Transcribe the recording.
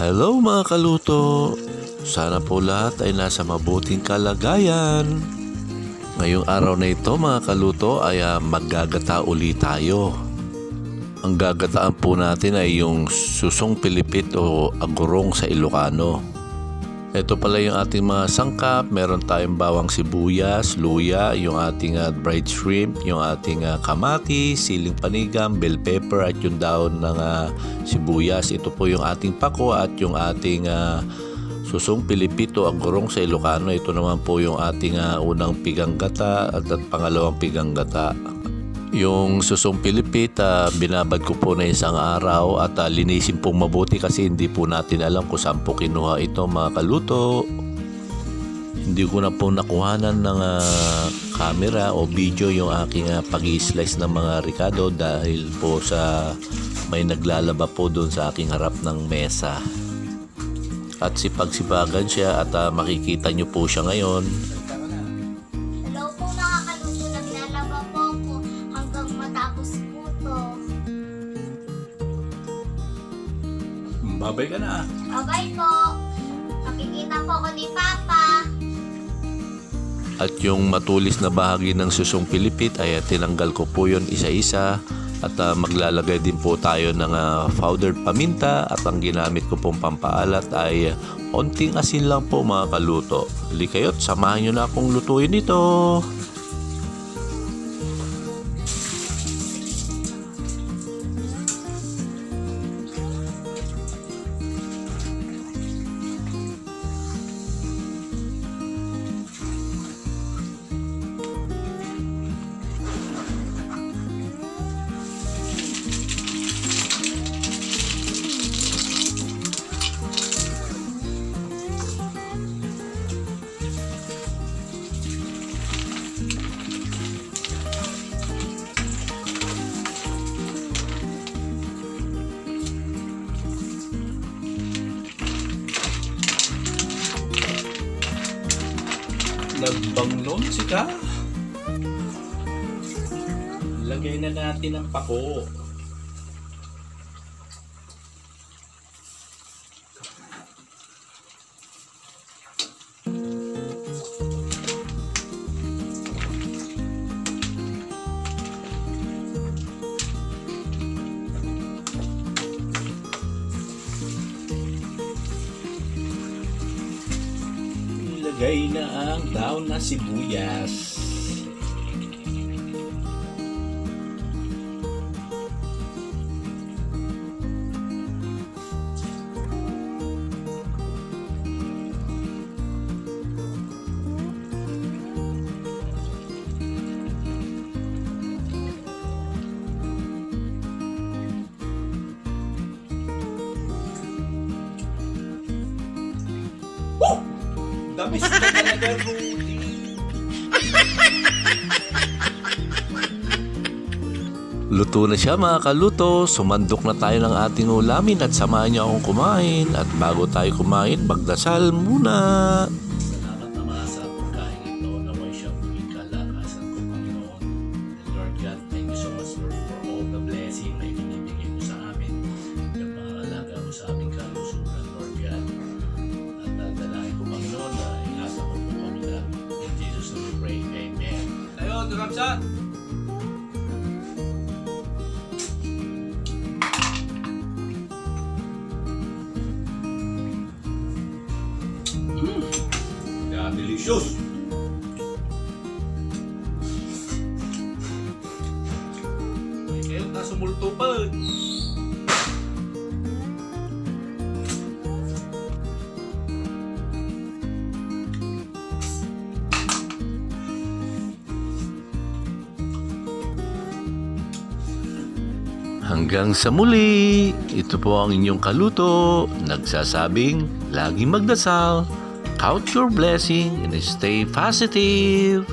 Hello mga kaluto! Sana po lahat ay nasa mabuting kalagayan. Ngayong araw na ito mga kaluto ay maggagata uli tayo. Ang gagataan po natin ay yung susong pilipit o agurong sa Ilocano. Ito pala yung ating mga sangkap. Meron tayong bawang sibuyas, luya, yung ating dried shrimp, yung ating kamati, siling panigang, bell pepper at yung daon ng sibuyas. Ito po yung ating pako at yung ating susong pilipit o agurong sa Ilocano. Ito naman po yung ating unang pigang gata at pangalawang pigang gata. Yung susong pilipit, binabad ko po na isang araw at linisin pong mabuti kasi hindi po natin alam kung saan po kinuha ito mga kaluto. Hindi ko na po nakuhanan ng camera o video yung aking pag-i-slice ng mga ricado dahil po sa may naglalaba po doon sa aking harap ng mesa. At sipag-sipagan siya at makikita nyo po siya ngayon. Babay ka na. Babay po. Makikita po ko ni Papa. At yung matulis na bahagi ng susong pilipit ay tinanggal ko po yun isa-isa. At maglalagay din po tayo ng powdered paminta. At ang ginamit ko pong pampaalat ay onting asin lang po mga kaluto. Hali kayo't samahan nyo na akong lutuin ito. Nagbanglon si ka. Lagay na natin ang pako. Ilagay na ang daon na sibuyas. Damis na talaga, Rudy. Luto na siya mga kaluto. Sumandok na tayo ng ating ulamin at samahan niyo akong kumain. At bago tayo kumain, magdasal muna. Salamat naman sa pagkain ito. Naway siya muling kalakasan ko, Panginoon. And Lord God, thank you so much, Lord, for all the blessing na ibinibigay mo sa amin. Yung pangalaga mo sa aming kalusugan, Lord God. At dalahin ko, Panginoon, na ingatan ko po kami lahat. In Jesus' name we pray. Amen. Tayo, Durapsa! Delicious! Ay kayo, sumulto pa. Hanggang sa muli, ito po ang inyong kaluto, nagsasabing laging magdasal, count your blessing and stay positive.